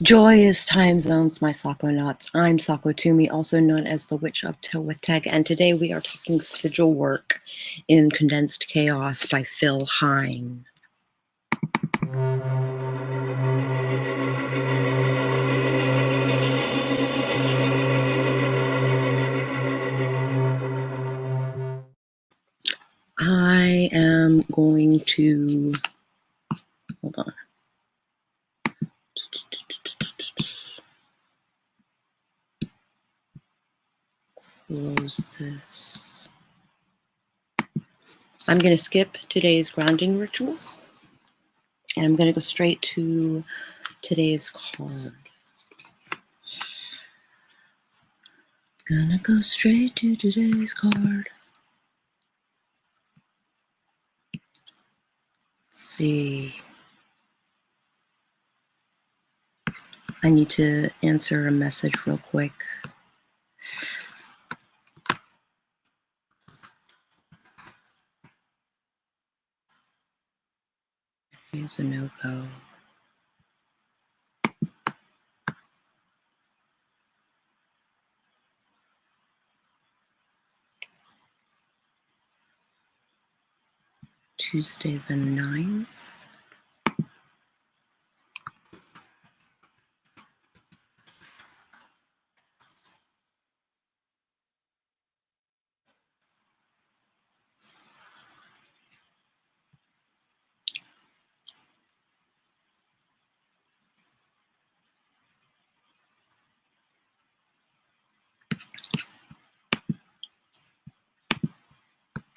Joyous time zones, my Sakonauts. I'm Sako Tumi, also known as the Witch of Tylwyth Teg, and today we are talking sigil work in Condensed Chaos by Phil Hine. I am going to, hold on. Close this. I'm going to skip today's grounding ritual, and I'm going to go straight to today's card. Gonna go straight to today's card. Let's see. I need to answer a message real quick. Here's a no-go. Tuesday the 9th.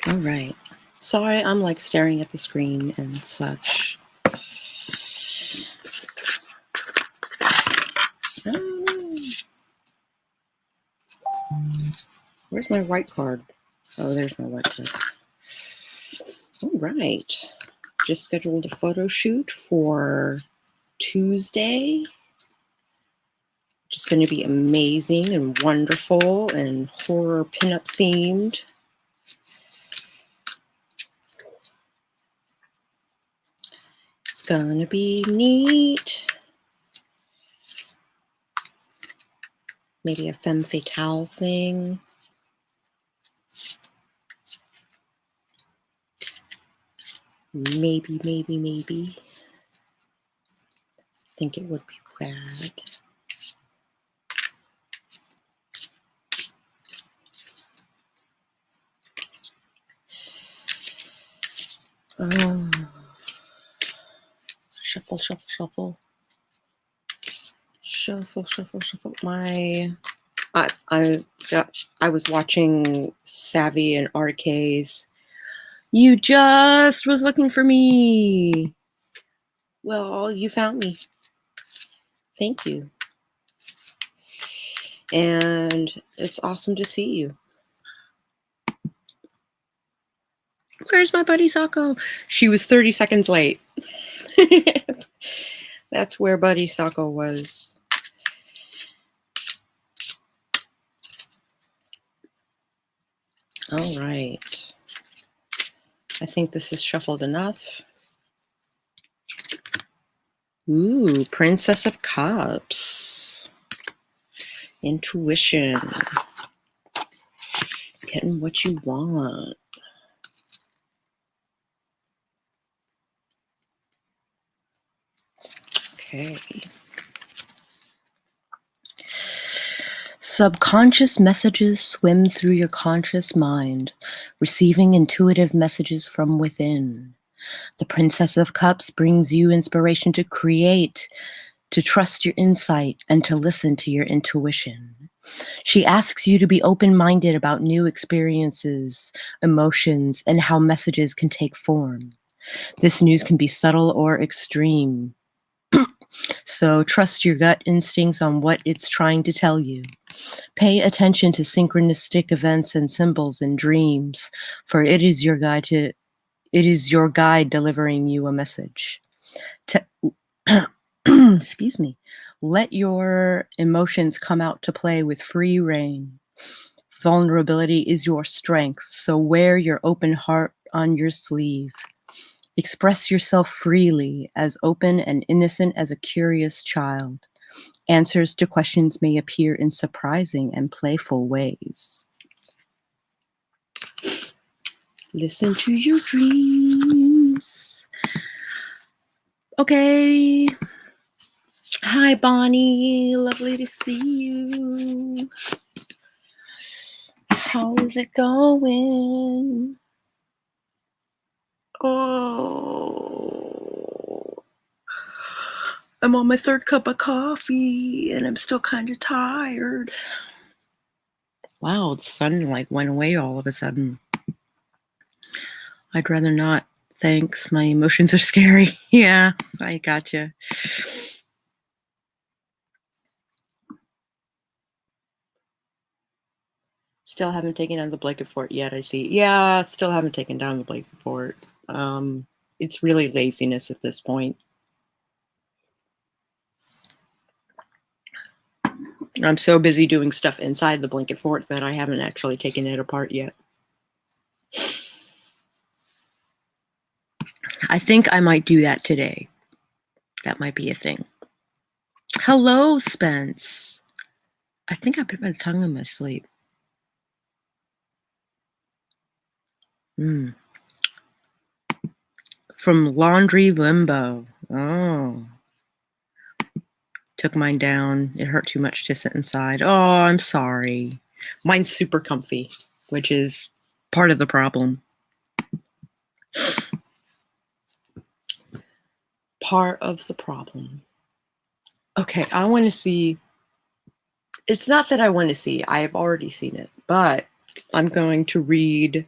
All right. Sorry, I'm like staring at the screen and such. Where's my white card? Oh, there's my white card. All right. Just scheduled a photo shoot for Tuesday. Just going to be amazing and wonderful and horror pinup themed. It's gonna be neat. Maybe a femme fatale thing. Maybe. I think it would be rad. Oh. Shuffle. Shuffle. I was watching Savvy and RK's You Just Was Looking for Me. Well, you found me. Thank you. And it's awesome to see you. Where's my buddy Sako? She was 30 seconds late. That's where buddy Sako was. All right. I think this is shuffled enough. Ooh, Princess of Cups. Intuition. Getting what you want. Okay. Subconscious messages swim through your conscious mind, receiving intuitive messages from within. The Princess of Cups brings you inspiration to create, to trust your insight, and to listen to your intuition. She asks you to be open-minded about new experiences, emotions, and how messages can take form. This news can be subtle or extreme. So trust your gut instincts on what it's trying to tell you. Pay attention to synchronistic events and symbols in dreams, for it is your guide delivering you a message. Excuse me. Let your emotions come out to play with free rein. Vulnerability is your strength, so wear your open heart on your sleeve. Express yourself freely, as open and innocent as a curious child. Answers to questions may appear in surprising and playful ways. Listen to your dreams. Okay. Hi, Bonnie. Lovely to see you. How is it going? Oh, I'm on my third cup of coffee and I'm still kind of tired. Wow, the sun like went away all of a sudden. I'd rather not. Thanks. My emotions are scary. Yeah, I gotcha. Still haven't taken down the blanket fort yet, I see. Yeah, still haven't taken down the blanket fort. It's really laziness at this point. I'm so busy doing stuff inside the blanket fort that I haven't actually taken it apart yet. I think I might do that today. That might be a thing. Hello, Spence. I think I bit my tongue in my sleep. From Laundry Limbo. Oh. Took mine down. It hurt too much to sit inside. Oh, I'm sorry. Mine's super comfy, which is part of the problem. Part of the problem. Okay, I want to see. It's not that I want to see. I have already seen it, but I'm going to read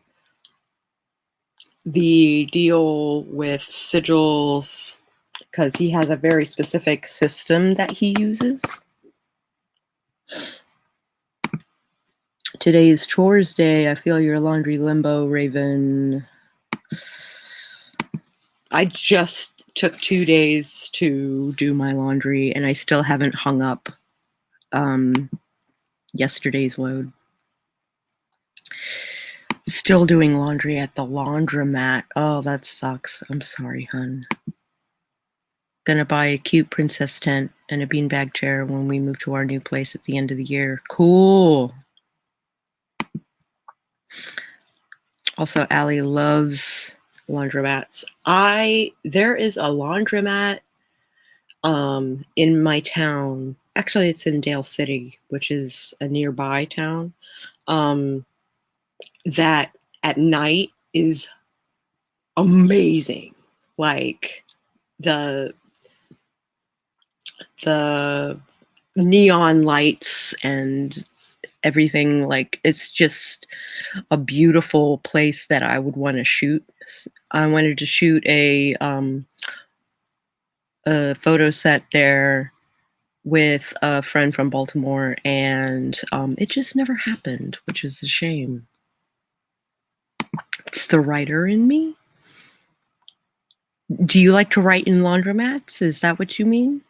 the deal with sigils because he has a very specific system that he uses. Today is chores day. I feel your laundry limbo, Raven. I just took 2 days to do my laundry and I still haven't hung up yesterday's load. Still doing laundry at the laundromat. Oh, that sucks. I'm sorry, hun. Gonna buy a cute princess tent and a beanbag chair when we move to our new place at the end of the year. Cool. Also, Allie loves laundromats. There is a laundromat in my town. Actually, it's in Dale City, which is a nearby town. That at night is amazing. Like the neon lights and everything, like it's just a beautiful place that I would want to shoot. I wanted to shoot a photo set there with a friend from Baltimore, and it just never happened, which is a shame. It's the writer in me. Do you like to write in laundromats? Is that what you mean?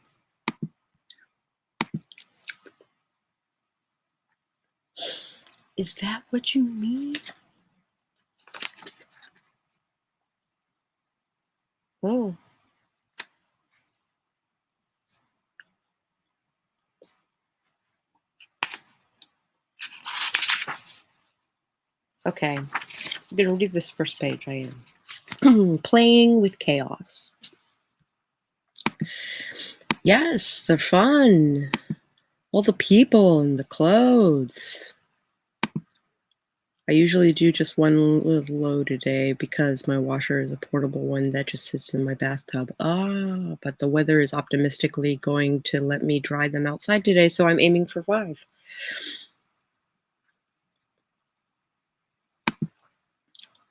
Is that what you mean? Oh. Okay. I'm going to read this first page. I am. Playing with chaos. Yes, they're fun. All the people and the clothes. I usually do just one little load a day because my washer is a portable one that just sits in my bathtub. But the weather is optimistically going to let me dry them outside today, so I'm aiming for 5.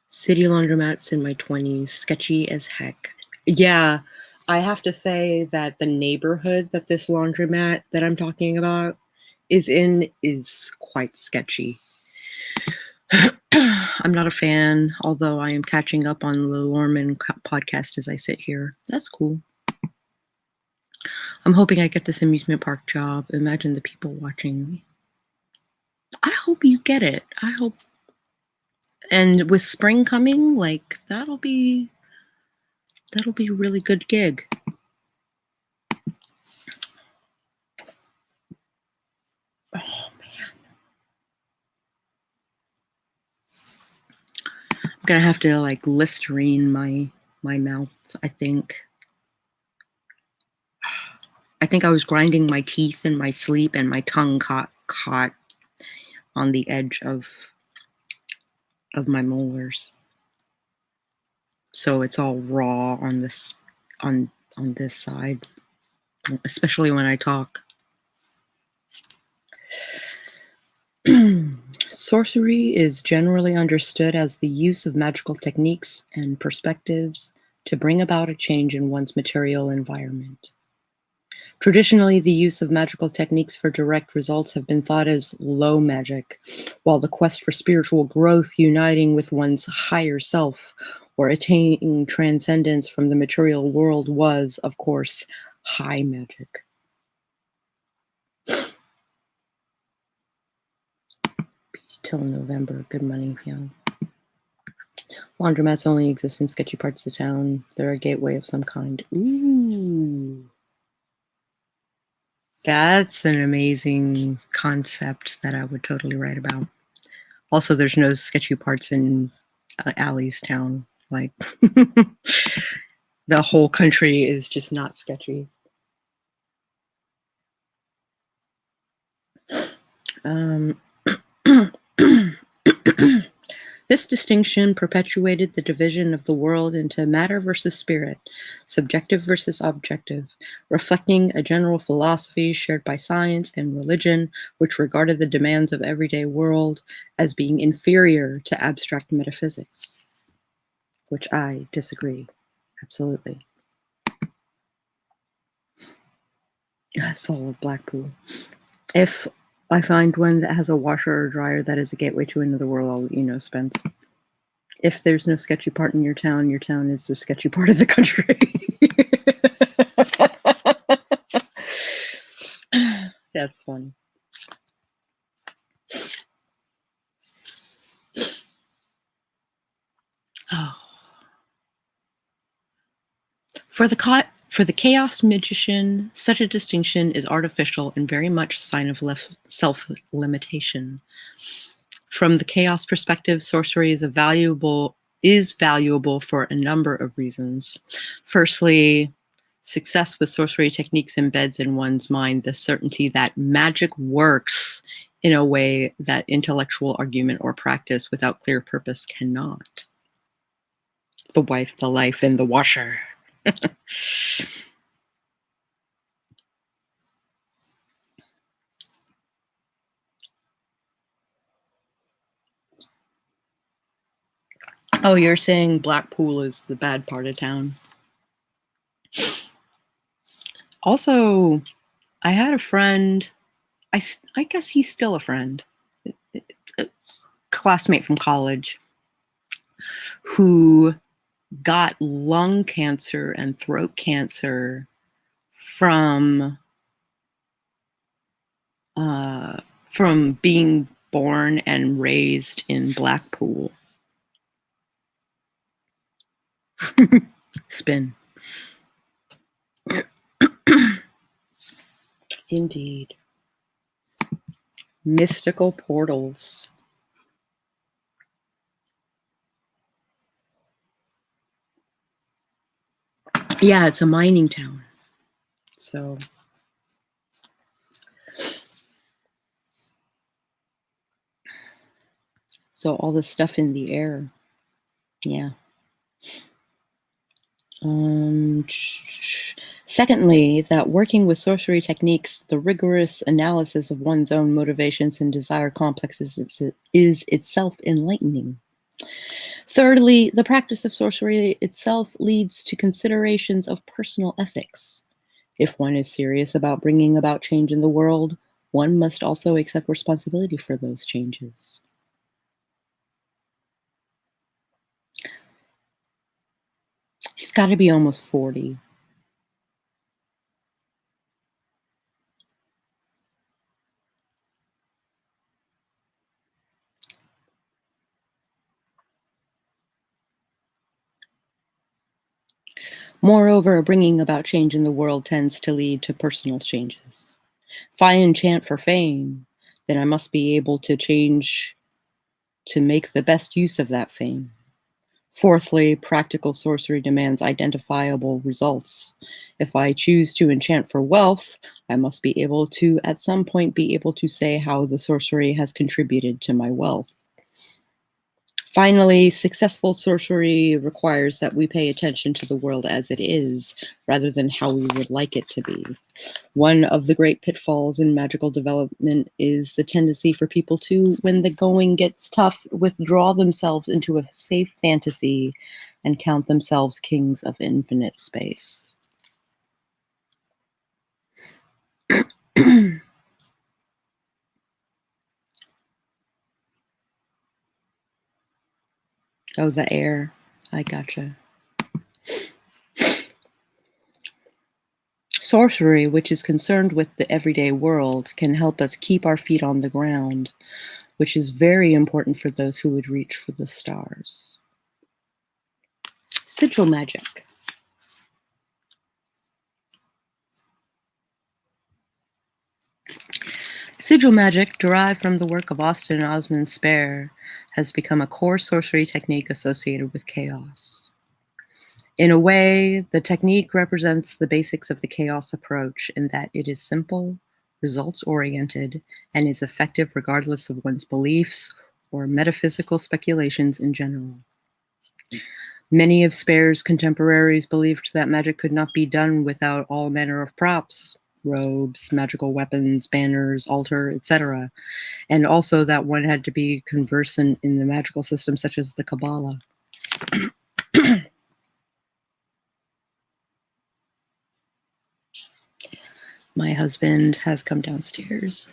City laundromats in my 20s. Sketchy as heck. Yeah, I have to say that the neighborhood that this laundromat that I'm talking about is in is quite sketchy. I'm not a fan, although I am catching up on the Lorman podcast as I sit here. That's cool. I'm hoping I get this amusement park job. Imagine the people watching. I hope you get it. I hope. And with spring coming, like that'll be a really good gig. I'm gonna have to like Listerine my mouth, I think. I think I was grinding my teeth in my sleep and my tongue caught on the edge of my molars. So it's all raw on this on this side, especially when I talk. Sorcery is generally understood as the use of magical techniques and perspectives to bring about a change in one's material environment. Traditionally, the use of magical techniques for direct results have been thought as low magic, while the quest for spiritual growth, uniting with one's higher self, or attaining transcendence from the material world was, of course, high magic. Till November, good money, yeah. Laundromats only exist in sketchy parts of town. They're a gateway of some kind. Ooh. That's an amazing concept that I would totally write about. Also, there's no sketchy parts in Allie's town. Like, the whole country is just not sketchy. This distinction perpetuated the division of the world into matter versus spirit, subjective versus objective, reflecting a general philosophy shared by science and religion, which regarded the demands of everyday world as being inferior to abstract metaphysics, which I disagree, absolutely. Solid Blackpool. If I find one that has a washer or dryer that is a gateway to another world, I'll let you know, Spence. If there's no sketchy part in your town is the sketchy part of the country. That's funny. Oh. For the chaos magician, such a distinction is artificial and very much a sign of self-limitation. From the chaos perspective, sorcery is valuable for a number of reasons. Firstly, success with sorcery techniques embeds in one's mind the certainty that magic works in a way that intellectual argument or practice without clear purpose cannot. The wife, the life, and the washer. Oh, you're saying Blackpool is the bad part of town. Also, I had a friend, I guess he's still a friend, a classmate from college, who got lung cancer and throat cancer from being born and raised in Blackpool. Spin. Indeed. Mystical portals. Yeah, it's a mining town. So all this stuff in the air. Yeah. Secondly, that working with sorcery techniques, the rigorous analysis of one's own motivations and desire complexes is itself enlightening. Thirdly, the practice of sorcery itself leads to considerations of personal ethics. If one is serious about bringing about change in the world, one must also accept responsibility for those changes. She's got to be almost 40. Moreover, bringing about change in the world tends to lead to personal changes. If I enchant for fame, then I must be able to change to make the best use of that fame. Fourthly, practical sorcery demands identifiable results. If I choose to enchant for wealth, I must be able to, at some point, be able to say how the sorcery has contributed to my wealth. Finally, successful sorcery requires that we pay attention to the world as it is, rather than how we would like it to be. One of the great pitfalls in magical development is the tendency for people to, when the going gets tough, withdraw themselves into a safe fantasy and count themselves kings of infinite space. Oh, the air. I gotcha. Sorcery, which is concerned with the everyday world, can help us keep our feet on the ground, which is very important for those who would reach for the stars. Sigil Magic. Sigil Magic, derived from the work of Austin Osman Spare, has become a core sorcery technique associated with chaos. In a way, the technique represents the basics of the chaos approach in that it is simple, results-oriented, and is effective regardless of one's beliefs or metaphysical speculations in general. Many of Spare's contemporaries believed that magic could not be done without all manner of props, robes, magical weapons, banners, altar, etc., and also that one had to be conversant in the magical system such as the Kabbalah. My husband has come downstairs.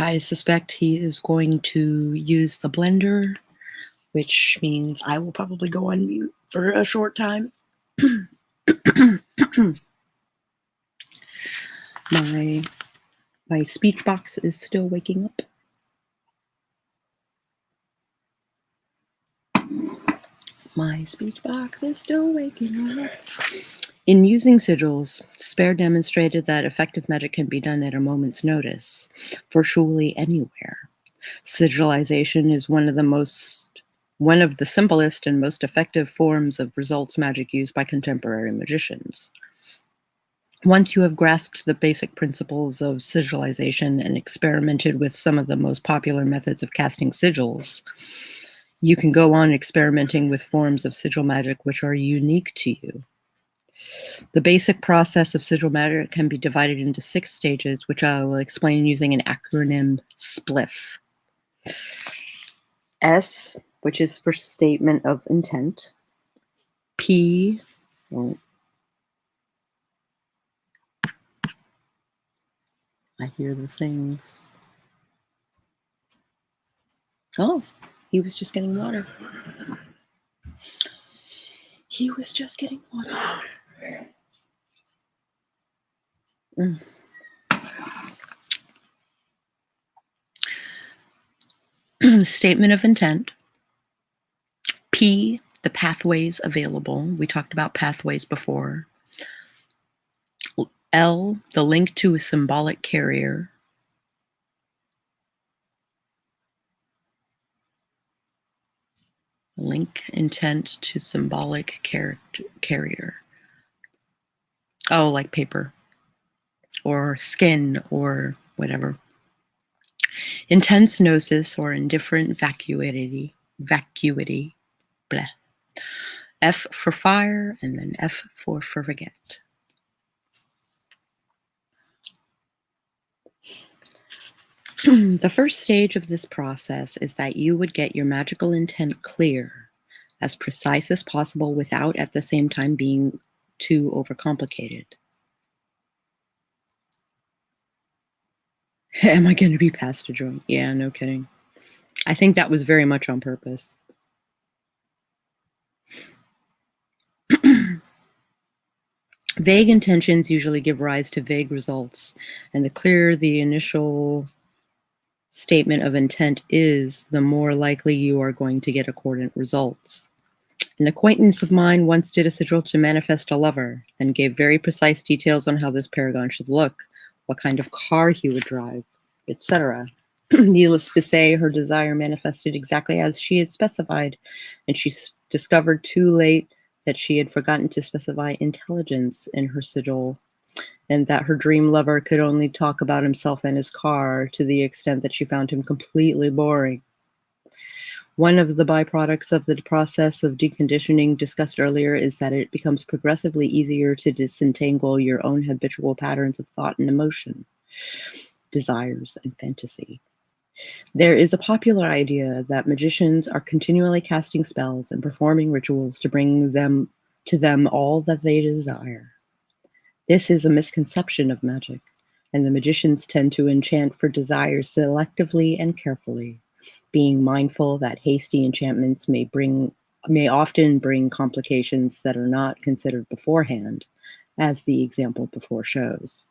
I suspect he is going to use the blender, which means I will probably go on mute for a short time. My speech box is still waking up. My speech box is still waking up. In using sigils, Spare demonstrated that effective magic can be done at a moment's notice, virtually anywhere. Sigilization is one of the simplest and most effective forms of results magic used by contemporary magicians. Once you have grasped the basic principles of sigilization and experimented with some of the most popular methods of casting sigils, you can go on experimenting with forms of sigil magic which are unique to you. The basic process of sigil magic can be divided into 6 stages, which I will explain using an acronym SPLIF. S, which is for statement of intent. P, well, I hear the things. Oh, he was just getting water. He was just getting water. Statement of intent. P, the pathways available. We talked about pathways before. L, the link to a symbolic carrier. Link intent to symbolic carrier. Oh, like paper or skin or whatever. Intense gnosis or indifferent vacuity. Blah. F for fire, and then F for forget. The first stage of this process is that you would get your magical intent clear, as precise as possible without at the same time being too overcomplicated. Am I going to be passed a joint? Yeah, no kidding. I think that was very much on purpose. Vague intentions usually give rise to vague results, and the clearer the initial statement of intent is, the more likely you are going to get accordant results. An acquaintance of mine once did a sigil to manifest a lover, and gave very precise details on how this paragon should look, what kind of car he would drive, etc. Needless to say, her desire manifested exactly as she had specified, and she discovered too late that she had forgotten to specify intelligence in her sigil, and that her dream lover could only talk about himself and his car to the extent that she found him completely boring. One of the byproducts of the process of deconditioning discussed earlier is that it becomes progressively easier to disentangle your own habitual patterns of thought and emotion, desires, and fantasy. There is a popular idea that magicians are continually casting spells and performing rituals to bring them to them all that they desire. This is a misconception of magic, and the magicians tend to enchant for desires selectively and carefully, being mindful that hasty enchantments may often bring complications that are not considered beforehand, as the example before shows.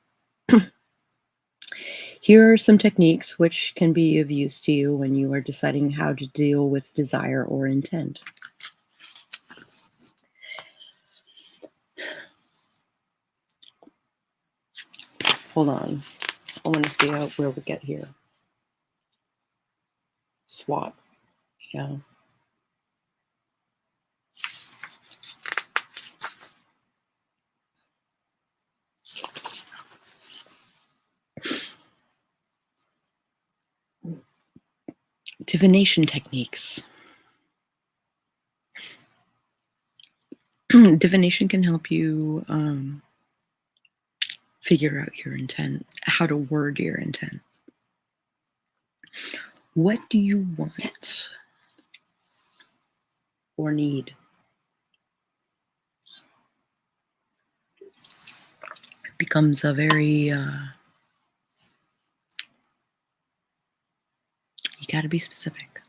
Here are some techniques which can be of use to you when you are deciding how to deal with desire or intent. Hold on. I want to see where we get here. Swot. Yeah. Divination techniques. Divination can help you figure out your intent, how to word your intent. What do you want or need? It becomes a very, you got to be specific.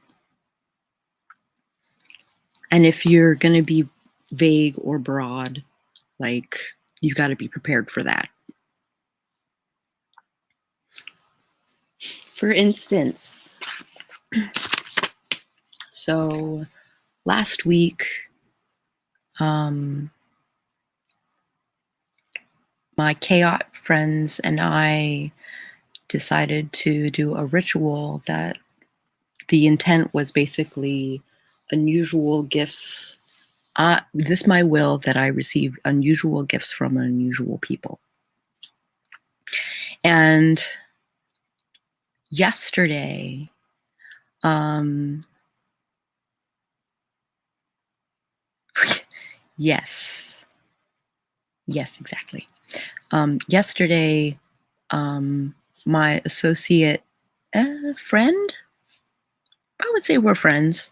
And if you're going to be vague or broad, like, you got to be prepared for that. For instance, so last week, my chaos friends and I decided to do a ritual that the intent was basically unusual gifts. This my will that I receive unusual gifts from unusual people. And yesterday, yes, exactly. Yesterday, my associate friend, I would say we're friends,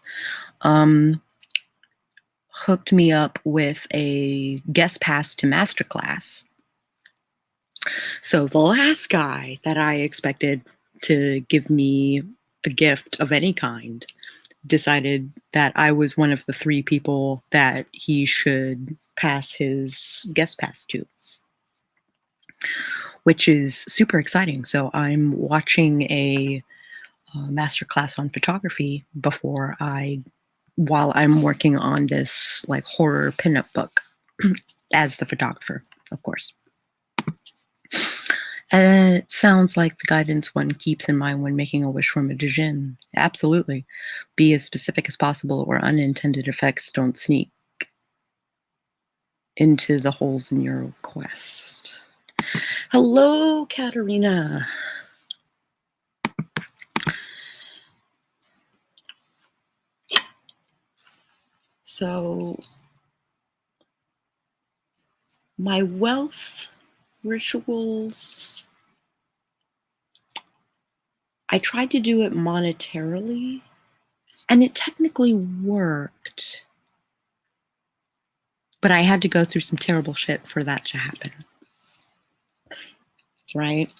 hooked me up with a guest pass to masterclass. So the last guy that I expected to give me a gift of any kind decided that I was one of the 3 people that he should pass his guest pass to, which is super exciting. So I'm watching a masterclass on photography while I'm working on this like horror pinup book as the photographer, of course. It sounds like the guidance one keeps in mind when making a wish from a djinn. Absolutely. Be as specific as possible, or unintended effects don't sneak into the holes in your request. Hello, Katerina. So, my wealth rituals, I tried to do it monetarily, and it technically worked. But I had to go through some terrible shit for that to happen. Right?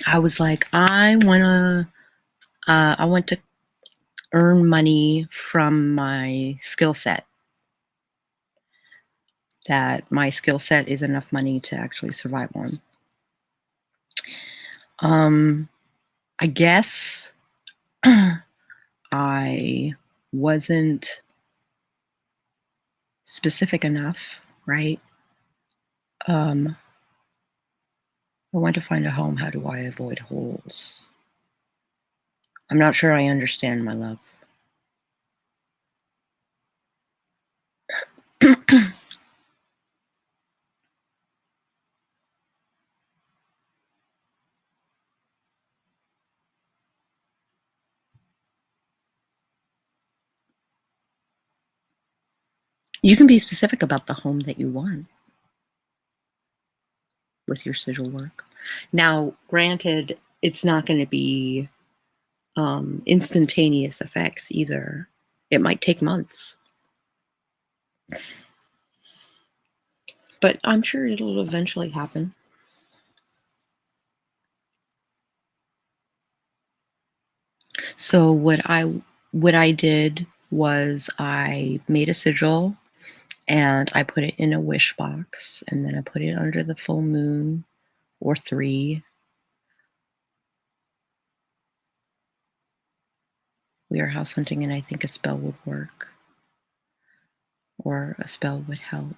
I was like, I want to earn money from my skill set. That my skill set is enough money to actually survive on. I guess I wasn't specific enough, right? I want to find a home. How do I avoid holes? I'm not sure I understand, my love. You can be specific about the home that you want with your sigil work. Now, granted, it's not going to be instantaneous effects either. It might take months. But I'm sure it'll eventually happen. So what I did was I made a sigil and I put it in a wish box, and then I put it under the full moon or 3. We are house hunting, and I think a spell would work, or a spell would help.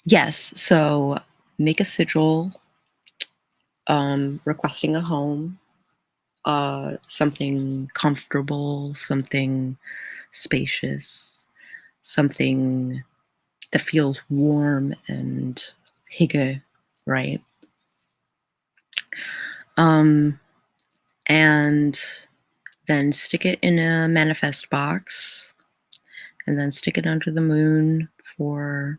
Yes, so make a sigil, requesting a home, something comfortable, something spacious, something that feels warm and hygge, right? And then stick it in a manifest box, and then stick it under the moon for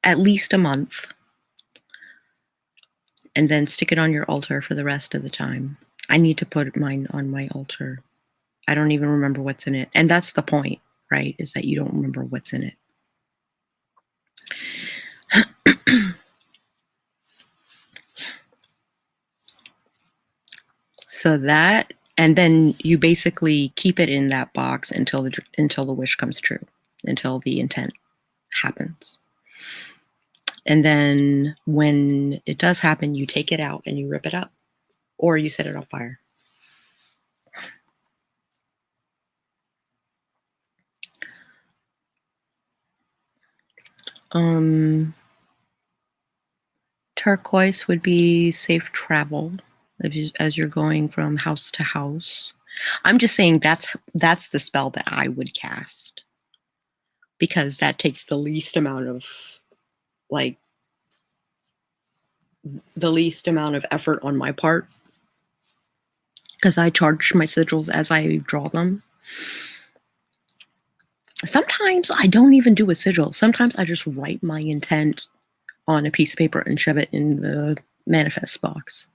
at least a month, and then stick it on your altar for the rest of the time. I need to put mine on my altar. I don't even remember what's in it. And that's the point, right? Is that you don't remember what's in it. So that, and then you basically keep it in that box until the wish comes true, until the intent happens. And then when it does happen, you take it out and you rip it up, or you set it on fire. Turquoise would be safe travel as you're going from house to house. I'm just saying that's the spell that I would cast, because that takes the least amount of effort on my part, because I charge my sigils as I draw them. Sometimes I don't even do a sigil. Sometimes I just write my intent on a piece of paper and shove it in the manifest box.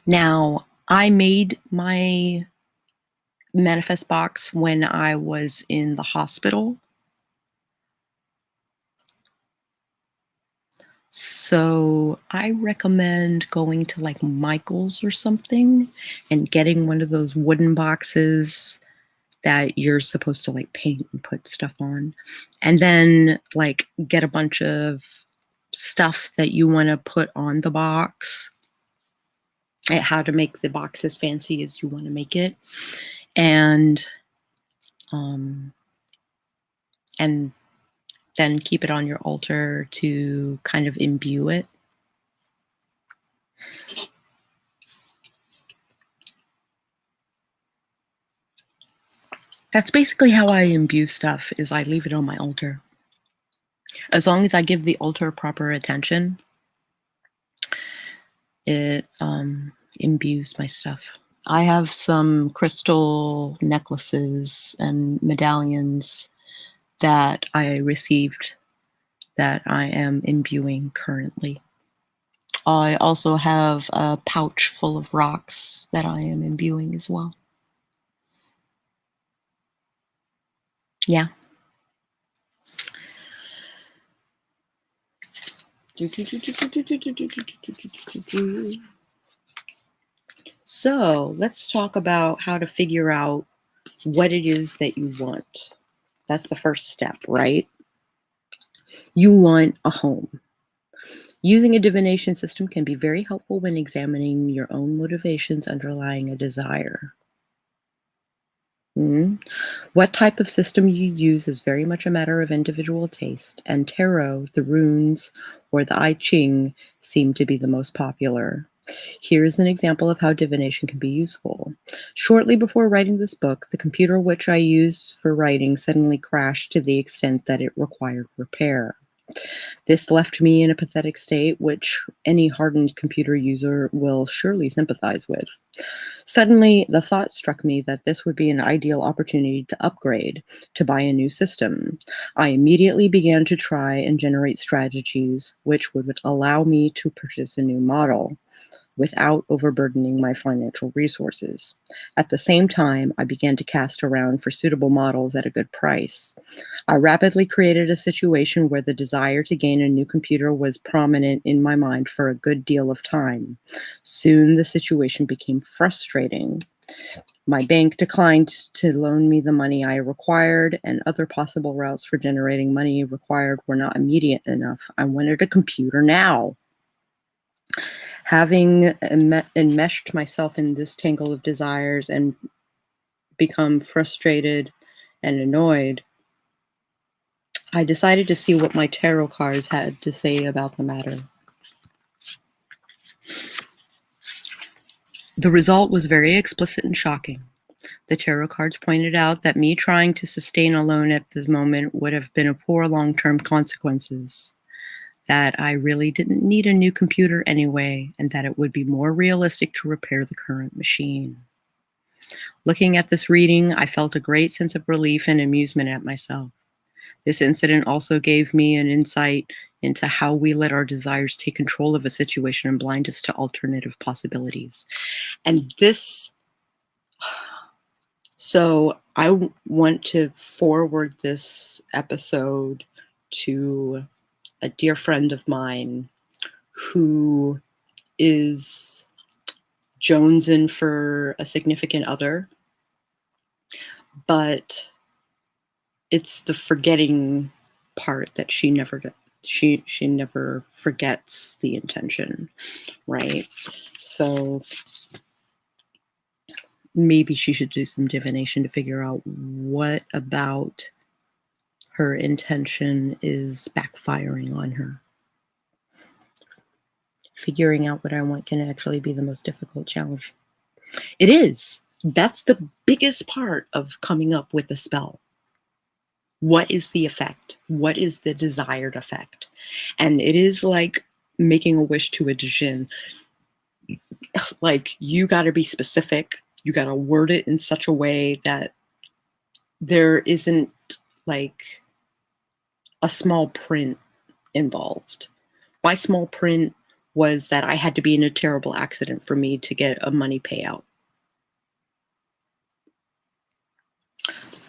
Now, I made my manifest box when I was in the hospital. So I recommend going to like Michael's or something and getting one of those wooden boxes that you're supposed to like paint and put stuff on, and then like get a bunch of stuff that you want to put on the box, how to make the box as fancy as you want to make it, and then keep it on your altar to kind of imbue it. That's basically how I imbue stuff, is I leave it on my altar. As long as I give the altar proper attention, it imbues my stuff. I have some crystal necklaces and medallions that I received that I am imbuing currently. I also have a pouch full of rocks that I am imbuing as well. Yeah. So let's talk about how to figure out what it is that you want. That's the first step, right? You want a home. Using a divination system can be very helpful when examining your own motivations underlying a desire. What type of system you use is very much a matter of individual taste, and tarot, the runes, or the I Ching seem to be the most popular. Here's an example of how divination can be useful. Shortly before writing this book, the computer which I use for writing suddenly crashed to the extent that it required repair. This left me in a pathetic state, which any hardened computer user will surely sympathize with. Suddenly, the thought struck me that this would be an ideal opportunity to upgrade, to buy a new system. I immediately began to try and generate strategies which would allow me to purchase a new model without overburdening my financial resources. At the same time, I began to cast around for suitable models at a good price. I rapidly created a situation where the desire to gain a new computer was prominent in my mind for a good deal of time. Soon, the situation became frustrating. My bank declined to loan me the money I required, and other possible routes for generating money required were not immediate enough. I wanted a computer now. Having enmeshed myself in this tangle of desires and become frustrated and annoyed, I decided to see what my tarot cards had to say about the matter. The result was very explicit and shocking. The tarot cards pointed out that me trying to sustain a loan at this moment would have been a poor long-term consequences, that I really didn't need a new computer anyway, and that it would be more realistic to repair the current machine. Looking at this reading, I felt a great sense of relief and amusement at myself. This incident also gave me an insight into how we let our desires take control of a situation and blind us to alternative possibilities. And this, so I want to forward this episode to a dear friend of mine who is jonesing for a significant other, but it's the forgetting part that she never forgets the intention, right? So maybe she should do some divination to figure out what about her intention is backfiring on her. Figuring out what I want can actually be the most difficult challenge. It is. That's the biggest part of coming up with a spell. What is the effect? What is the desired effect? And it is like making a wish to a djinn. Like, you got to be specific. You got to word it in such a way that there isn't like a small print involved. My small print was that I had to be in a terrible accident for me to get a money payout.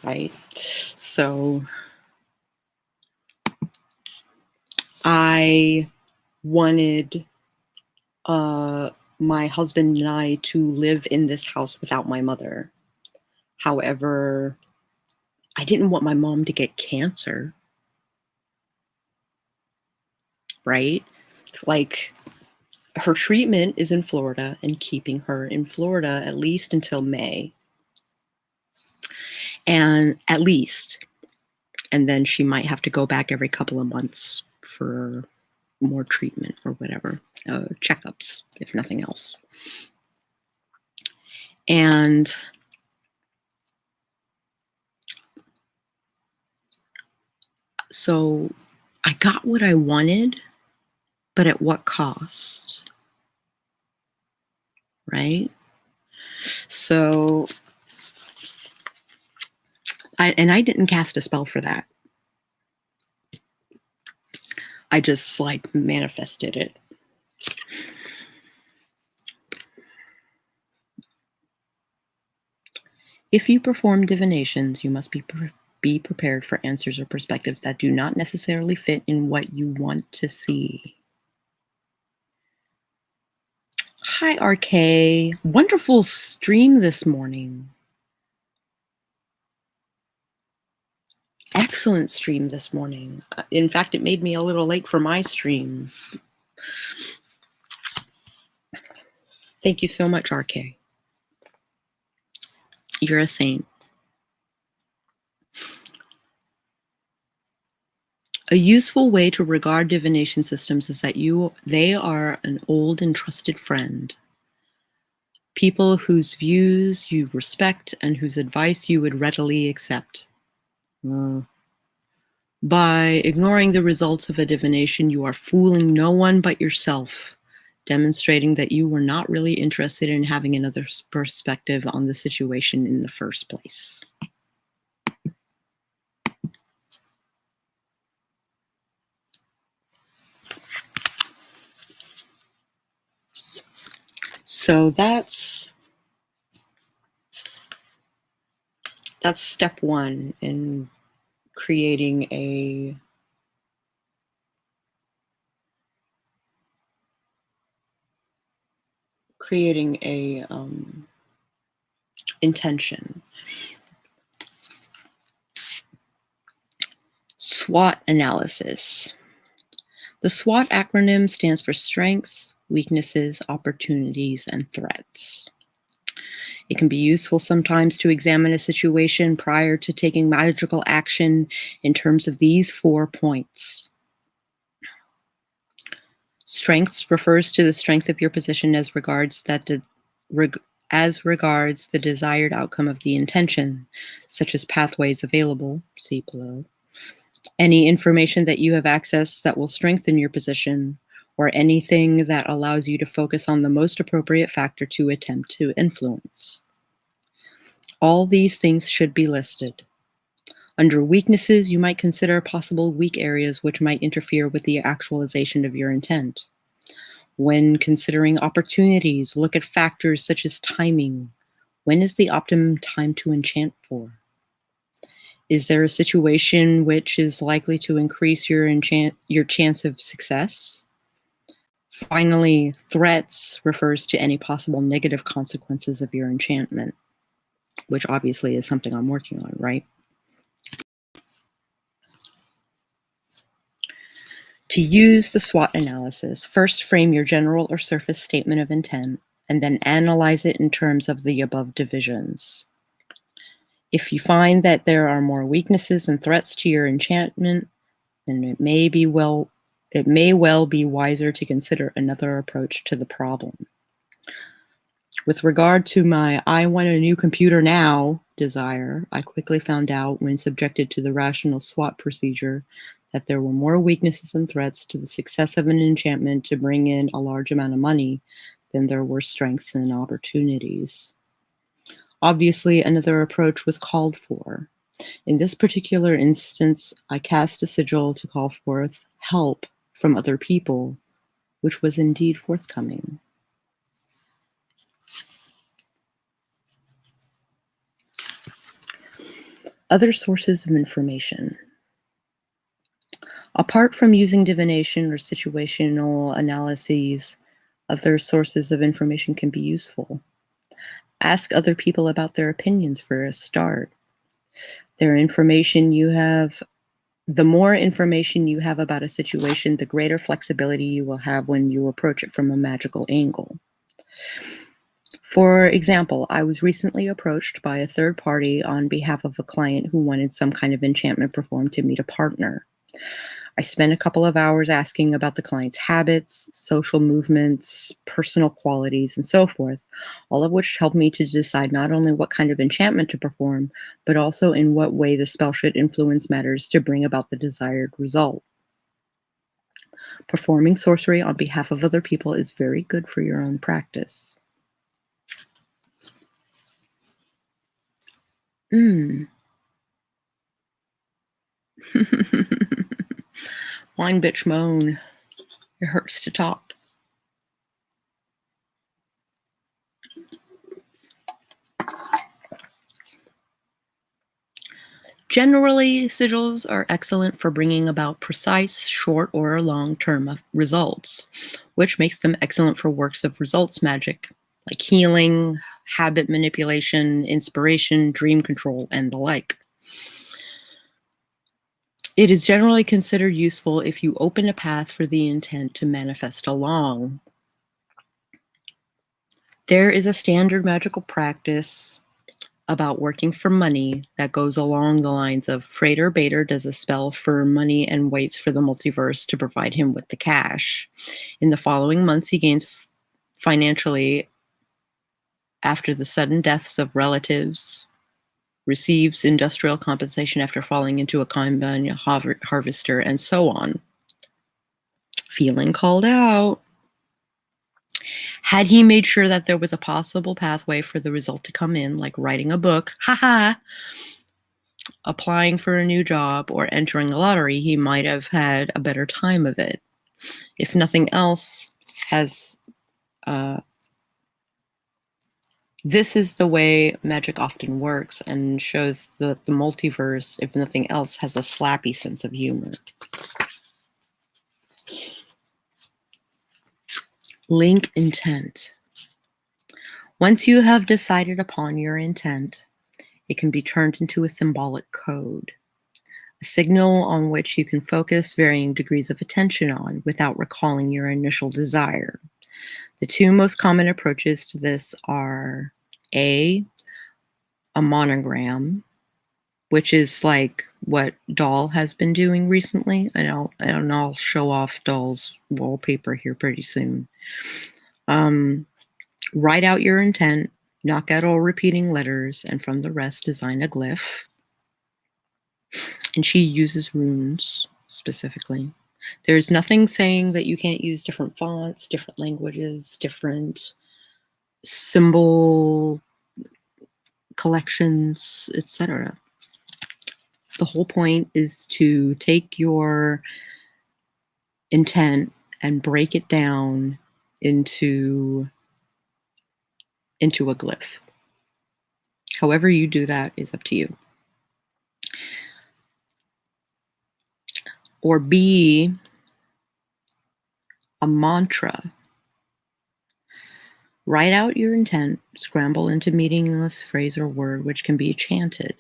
Right? So I wanted my husband and I to live in this house without my mother. However, I didn't want my mom to get cancer. Right? Like, her treatment is in Florida and keeping her in Florida at least until May. And at least. And then she might have to go back every couple of months for more treatment or whatever, checkups, if nothing else. And so I got what I wanted, but at what cost? Right? So I didn't cast a spell for that. I just like manifested it. If you perform divinations, you must be prepared for answers or perspectives that do not necessarily fit in what you want to see. Hi, RK. Wonderful stream this morning. Excellent stream this morning. In fact, it made me a little late for my stream. Thank you so much, RK. You're a saint. A useful way to regard divination systems is that they are an old and trusted friend. People whose views you respect and whose advice you would readily accept. By ignoring the results of a divination, you are fooling no one but yourself. demonstrating that you were not really interested in having another perspective on the situation in the first place. So that's step one in creating a intention. SWOT analysis. The SWOT acronym stands for strengths, weaknesses, opportunities, and threats. It can be useful sometimes to examine a situation prior to taking magical action in terms of these 4 points. Strengths refers to the strength of your position as regards the desired outcome of the intention, such as pathways available, see below, any information that you have access that will strengthen your position, or anything that allows you to focus on the most appropriate factor to attempt to influence. All these things should be listed. Under weaknesses, you might consider possible weak areas which might interfere with the actualization of your intent. When considering opportunities, look at factors such as timing. When is the optimum time to enchant for? Is there a situation which is likely to increase your chance of success? Finally, threats refers to any possible negative consequences of your enchantment, which obviously is something I'm working on, right? To use the SWOT analysis, first frame your general or surface statement of intent, and then analyze it in terms of the above divisions. If you find that there are more weaknesses and threats to your enchantment, then it may well be wiser to consider another approach to the problem. With regard to my "I want a new computer now" desire, I quickly found out, when subjected to the rational SWOT procedure, that there were more weaknesses and threats to the success of an enchantment to bring in a large amount of money than there were strengths and opportunities. Obviously, another approach was called for. In this particular instance, I cast a sigil to call forth help from other people, which was indeed forthcoming. Other sources of information. Apart from using divination or situational analyses, other sources of information can be useful. Ask other people about their opinions for a start. The more information you have about a situation, the greater flexibility you will have when you approach it from a magical angle. For example, I was recently approached by a third party on behalf of a client who wanted some kind of enchantment performed to meet a partner. I spent a couple of hours asking about the client's habits, social movements, personal qualities, and so forth, all of which helped me to decide not only what kind of enchantment to perform, but also in what way the spell should influence matters to bring about the desired result. Performing sorcery on behalf of other people is very good for your own practice. Wine bitch moan. It hurts to talk. Generally, sigils are excellent for bringing about precise, short, or long-term results, which makes them excellent for works of results magic, like healing, habit manipulation, inspiration, dream control, and the like. It is generally considered useful if you open a path for the intent to manifest along. There is a standard magical practice about working for money that goes along the lines of Frater Bader does a spell for money and waits for the multiverse to provide him with the cash. In the following months, he gains financially after the sudden deaths of relatives, receives industrial compensation after falling into a combine harvester, and so on. Feeling called out. Had he made sure that there was a possible pathway for the result to come in, like writing a book, applying for a new job, or entering a lottery, he might have had a better time of it. If nothing else, this is the way magic often works and shows that the multiverse, if nothing else, has a slappy sense of humor. Link intent. Once you have decided upon your intent, it can be turned into a symbolic code, a signal on which you can focus varying degrees of attention on without recalling your initial desire. The two most common approaches to this are a monogram, which is like what Doll has been doing recently. And I'll show off Doll's wallpaper here pretty soon. Write out your intent, knock out all repeating letters, and from the rest design a glyph. And she uses runes specifically. There's nothing saying that you can't use different fonts, different languages, different symbol collections, etc. The whole point is to take your intent and break it down into a glyph. However you do that is up to you. Or B, a mantra. Write out your intent, scramble into meaningless phrase or word which can be chanted.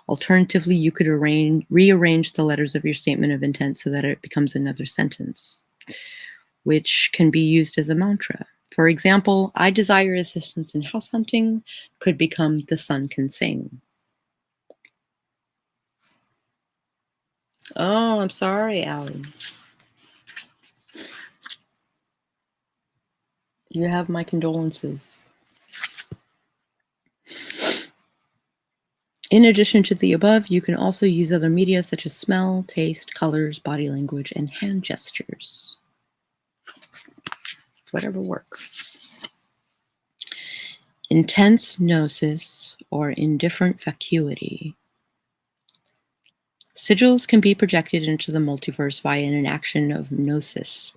Alternatively, you could rearrange the letters of your statement of intent so that it becomes another sentence, which can be used as a mantra. For example, I desire assistance in house hunting could become the sun can sing. Oh, I'm sorry, Allie. You have my condolences. In addition to the above, you can also use other media such as smell, taste, colors, body language, and hand gestures. Whatever works. Intense gnosis or indifferent vacuity. Sigils can be projected into the multiverse via an action of gnosis,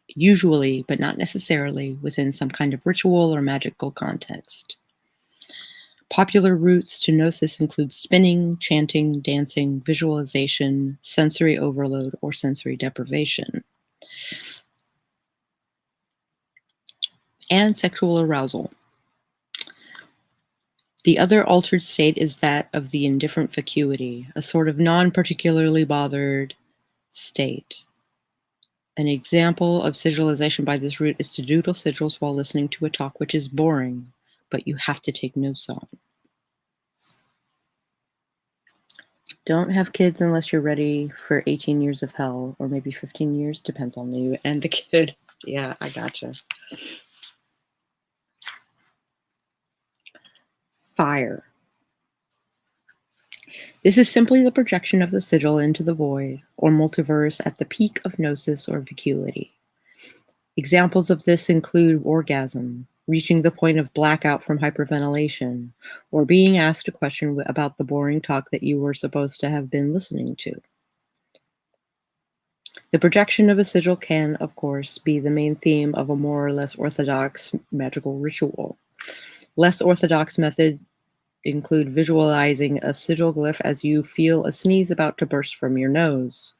usually, but not necessarily, within some kind of ritual or magical context. Popular routes to gnosis include spinning, chanting, dancing, visualization, sensory overload, or sensory deprivation, and sexual arousal. The other altered state is that of the indifferent vacuity, a sort of non-particularly bothered state. An example of sigilization by this route is to doodle sigils while listening to a talk which is boring, but you have to take notes on. Don't have kids unless you're ready for 18 years of hell, or maybe 15 years, depends on you and the kid. Yeah, I gotcha. Fire. This is simply the projection of the sigil into the void, or multiverse, at the peak of gnosis or vacuity. Examples of this include orgasm, reaching the point of blackout from hyperventilation, or being asked a question about the boring talk that you were supposed to have been listening to. The projection of a sigil can, of course, be the main theme of a more or less orthodox magical ritual. Less orthodox methods include visualizing a sigil glyph as you feel a sneeze about to burst from your nose,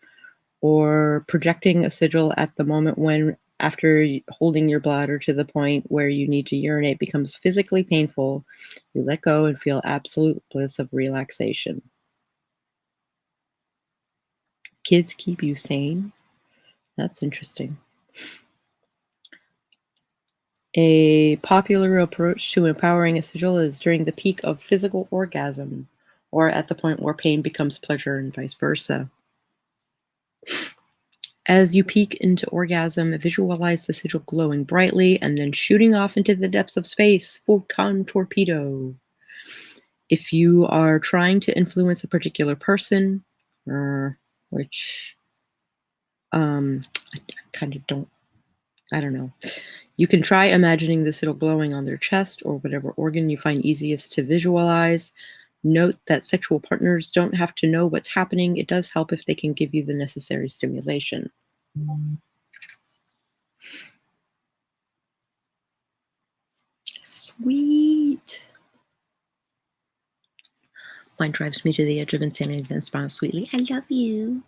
or projecting a sigil at the moment when, after holding your bladder to the point where you need to urinate becomes physically painful, you let go and feel absolute bliss of relaxation. Kids keep you sane? That's interesting. A popular approach to empowering a sigil is during the peak of physical orgasm, or at the point where pain becomes pleasure and vice versa. As you peak into orgasm, visualize the sigil glowing brightly and then shooting off into the depths of space, photon torpedo. If you are trying to influence a particular person, which I kind of don't know. You can try imagining the sigil glowing on their chest or whatever organ you find easiest to visualize. Note that sexual partners don't have to know what's happening. It does help if they can give you the necessary stimulation. Sweet. Mine drives me to the edge of insanity, then smiles sweetly. I love you.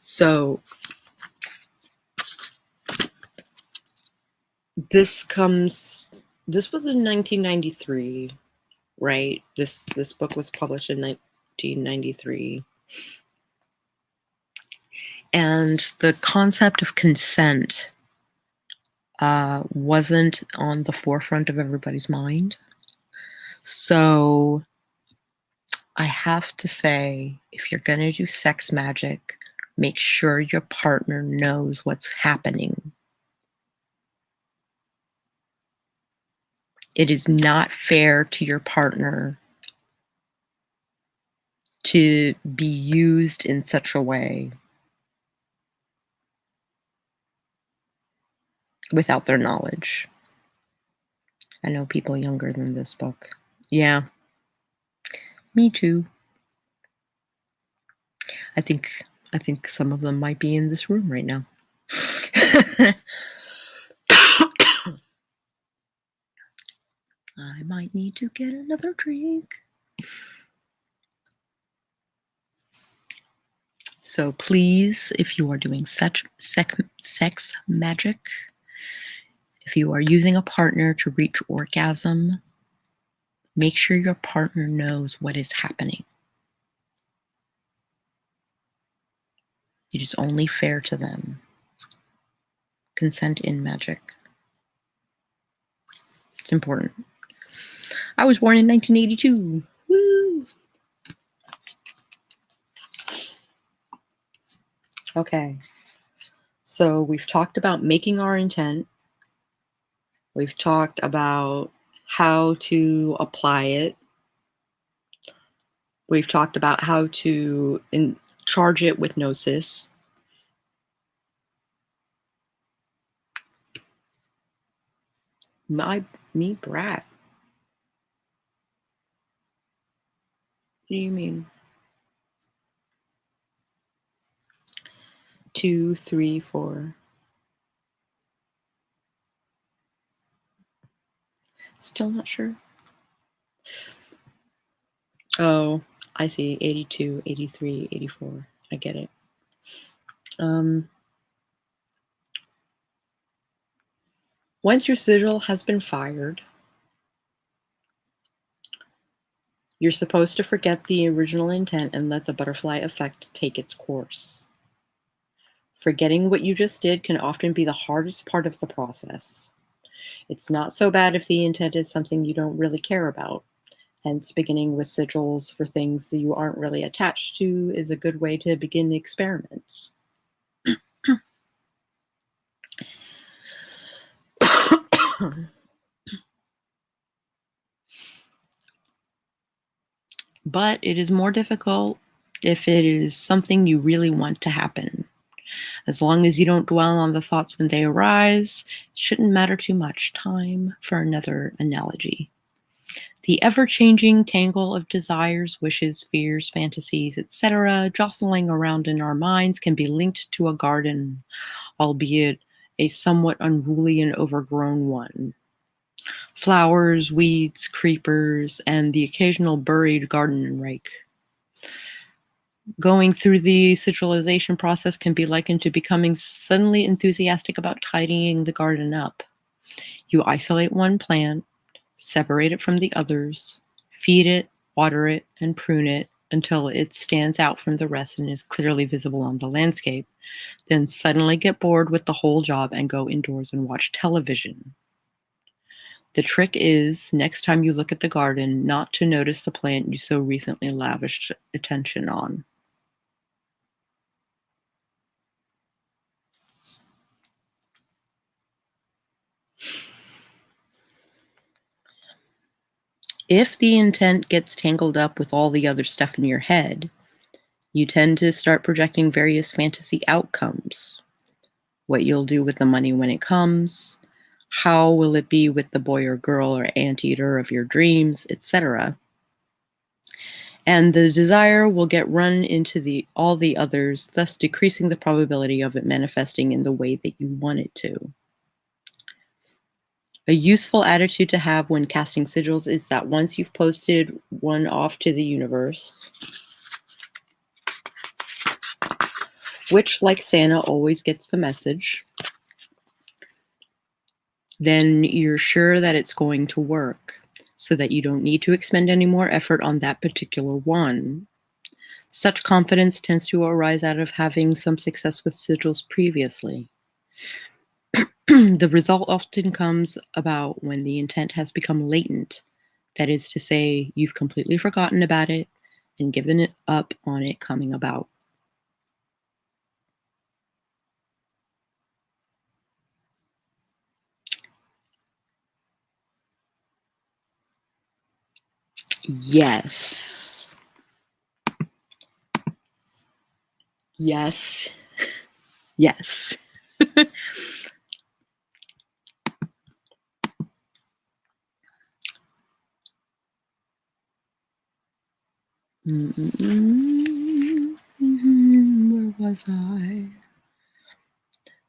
So this was in 1993, right? This book was published in 1993. And the concept of consent wasn't on the forefront of everybody's mind. So I have to say, if you're going to do sex magic, make sure your partner knows what's happening. It is not fair to your partner to be used in such a way without their knowledge. I know people younger than this book. Yeah, me too. I think some of them might be in this room right now. I might need to get another drink. So please, if you are doing sex magic, if you are using a partner to reach orgasm, make sure your partner knows what is happening. It is only fair to them. Consent in magic. It's important. I was born in 1982. Woo! Okay. So we've talked about making our intent. We've talked about how to apply it. We've talked about how to charge it with gnosis. Me brat. What do you mean? 2, 3, 4. Still not sure. Oh, I see. 82, 83, 84. I get it. Once your sigil has been fired, you're supposed to forget the original intent and let the butterfly effect take its course. Forgetting what you just did can often be the hardest part of the process. It's not so bad if the intent is something you don't really care about. Hence, beginning with sigils for things that you aren't really attached to is a good way to begin experiments. But it is more difficult if it is something you really want to happen. As long as you don't dwell on the thoughts when they arise, it shouldn't matter too much. Time for another analogy. The ever-changing tangle of desires, wishes, fears, fantasies, etc., jostling around in our minds can be linked to a garden, albeit a somewhat unruly and overgrown one. Flowers, weeds, creepers, and the occasional buried garden rake. Going through the sigilization process can be likened to becoming suddenly enthusiastic about tidying the garden up. You isolate one plant, separate it from the others, feed it, water it, and prune it until it stands out from the rest and is clearly visible on the landscape, then suddenly get bored with the whole job and go indoors and watch television. The trick is, next time you look at the garden, not to notice the plant you so recently lavished attention on. If the intent gets tangled up with all the other stuff in your head, you tend to start projecting various fantasy outcomes. What you'll do with the money when it comes, how will it be with the boy or girl or anteater of your dreams, etc. And the desire will get run into all the others, thus decreasing the probability of it manifesting in the way that you want it to. A useful attitude to have when casting sigils is that once you've posted one off to the universe, which, like Santa, always gets the message, then you're sure that it's going to work, so that you don't need to expend any more effort on that particular one. Such confidence tends to arise out of having some success with sigils previously. The result often comes about when the intent has become latent. That is to say, you've completely forgotten about it and given it up on it coming about. Yes. Yes. Yes. Where was I?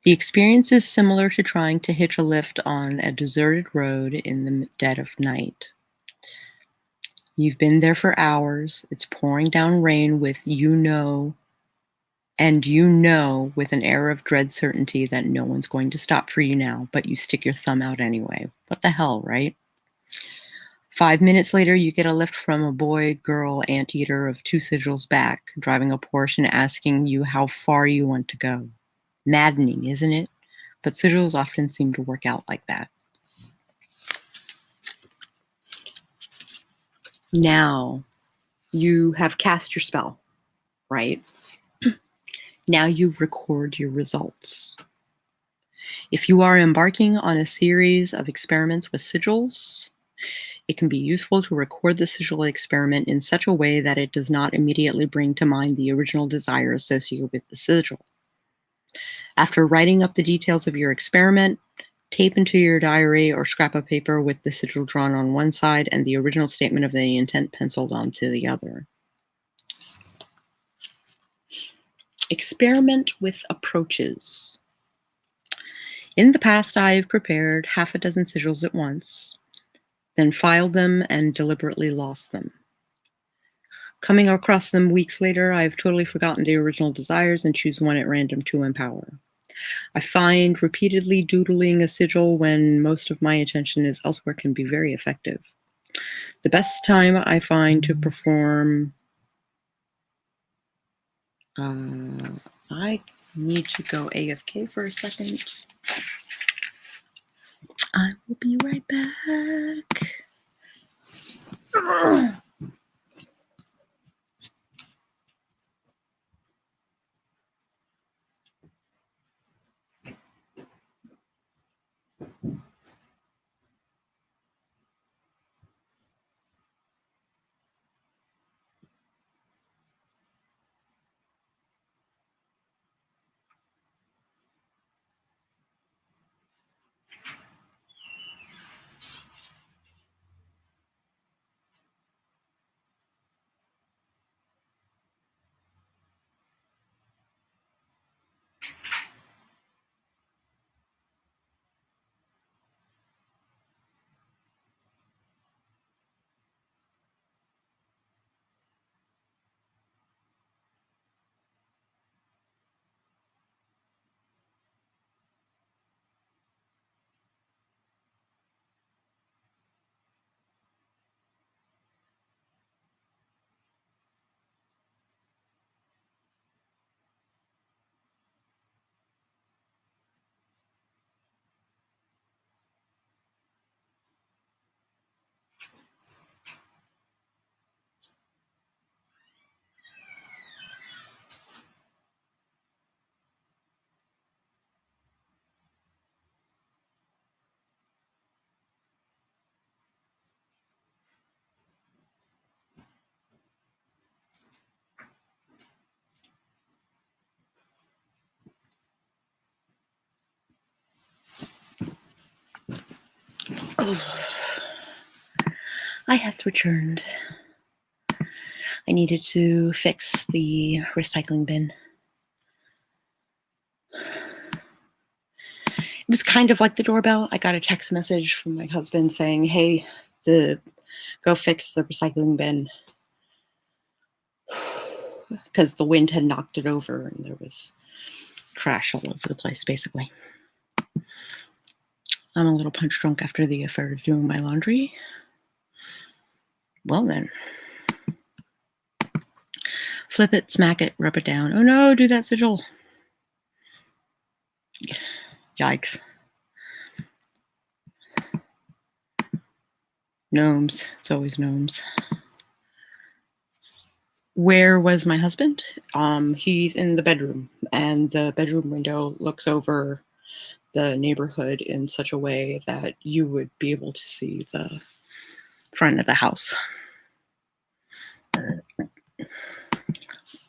The experience is similar to trying to hitch a lift on a deserted road in the dead of night. You've been there for hours. It's pouring down rain with with an air of dread certainty that no one's going to stop for you now, but you stick your thumb out anyway. What the hell, right? 5 minutes later, you get a lift from a boy, girl, anteater of 2 sigils back, driving a Porsche and asking you how far you want to go. Maddening, isn't it? But sigils often seem to work out like that. Now, you have cast your spell, right? Now you record your results. If you are embarking on a series of experiments with sigils, it can be useful to record the sigil experiment in such a way that it does not immediately bring to mind the original desire associated with the sigil. After writing up the details of your experiment, tape into your diary or scrap of paper with the sigil drawn on one side and the original statement of the intent penciled onto the other. Experiment with approaches. In the past, I've prepared half a dozen sigils at once, then filed them and deliberately lost them. Coming across them weeks later, I've totally forgotten the original desires and choose one at random to empower. I find repeatedly doodling a sigil when most of my attention is elsewhere can be very effective. The best time I find to perform... I need to go AFK for a second. I will be right back. I have returned. I needed to fix the recycling bin. It was kind of like the doorbell. I got a text message from my husband saying, hey, go fix the recycling bin. Because the wind had knocked it over and there was trash all over the place, basically. I'm a little punch drunk after the affair of doing my laundry. Well then. Flip it, smack it, rub it down. Oh no, do that sigil. Yikes. Gnomes. It's always gnomes. Where was my husband? He's in the bedroom, and the bedroom window looks over the neighborhood in such a way that you would be able to see the front of the house.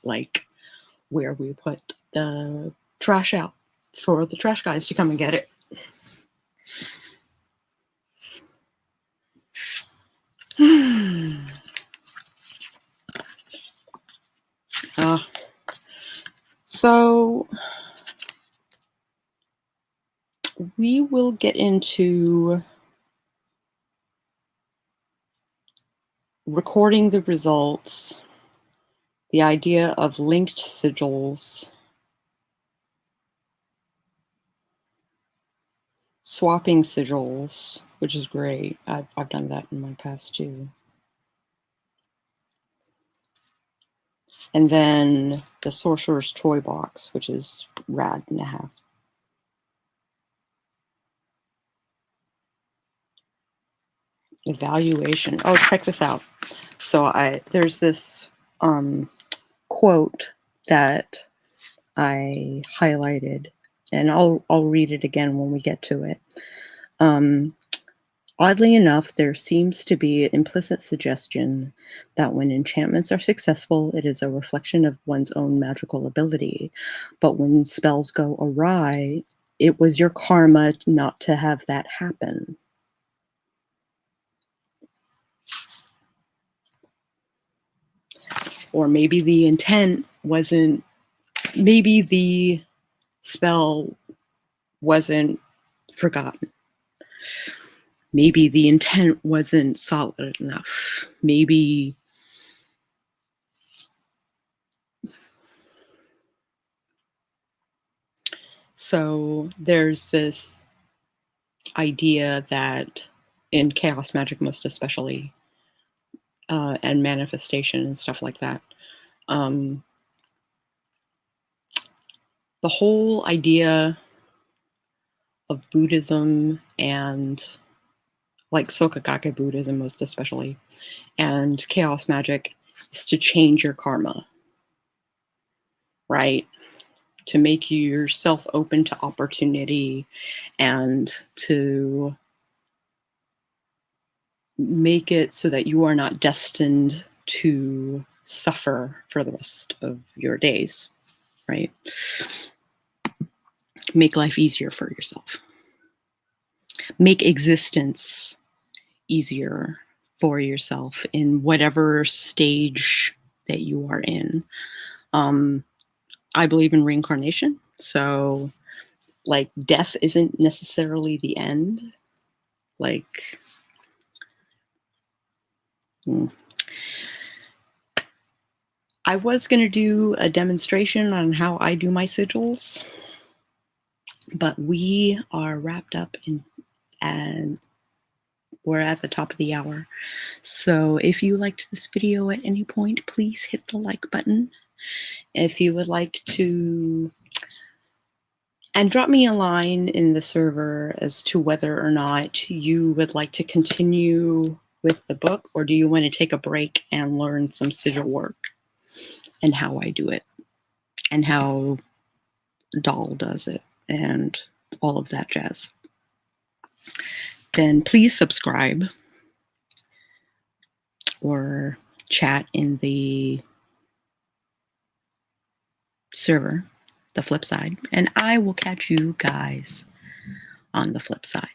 Like where we put the trash out for the trash guys to come and get it. So we will get into recording the results, the idea of linked sigils, swapping sigils, which is great. I've done that in my past too. And then the Sorcerer's Toy Box, which is rad and a half. Evaluation. Oh, check this out. So there's this quote that I highlighted, and I'll read it again when we get to it. Oddly enough, there seems to be an implicit suggestion that when enchantments are successful, it is a reflection of one's own magical ability. But when spells go awry, it was your karma not to have that happen. Or maybe the intent wasn't, maybe the spell wasn't forgotten. Maybe the intent wasn't solid enough. Maybe so there's this idea that in chaos magic, most especially, and manifestation and stuff like that, the whole idea of Buddhism and like Sokagake Buddhism most especially, and chaos magic is to change your karma, right? To make yourself open to opportunity and to make it so that you are not destined to suffer for the rest of your days, right? Make life easier for yourself. Make existence easier for yourself in whatever stage that you are in. I believe in reincarnation, so like death isn't necessarily the end. Like, I was going to do a demonstration on how I do my sigils, but we are wrapped up and we're at the top of the hour. So if you liked this video at any point, please hit the like button. If you would like to, and drop me a line in the server as to whether or not you would like to continue with the book, or do you want to take a break and learn some sigil work and how I do it and how Doll does it and all of that jazz. Then please subscribe or chat in the server, the flip side, and I will catch you guys on the flip side.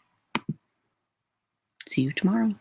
See you tomorrow.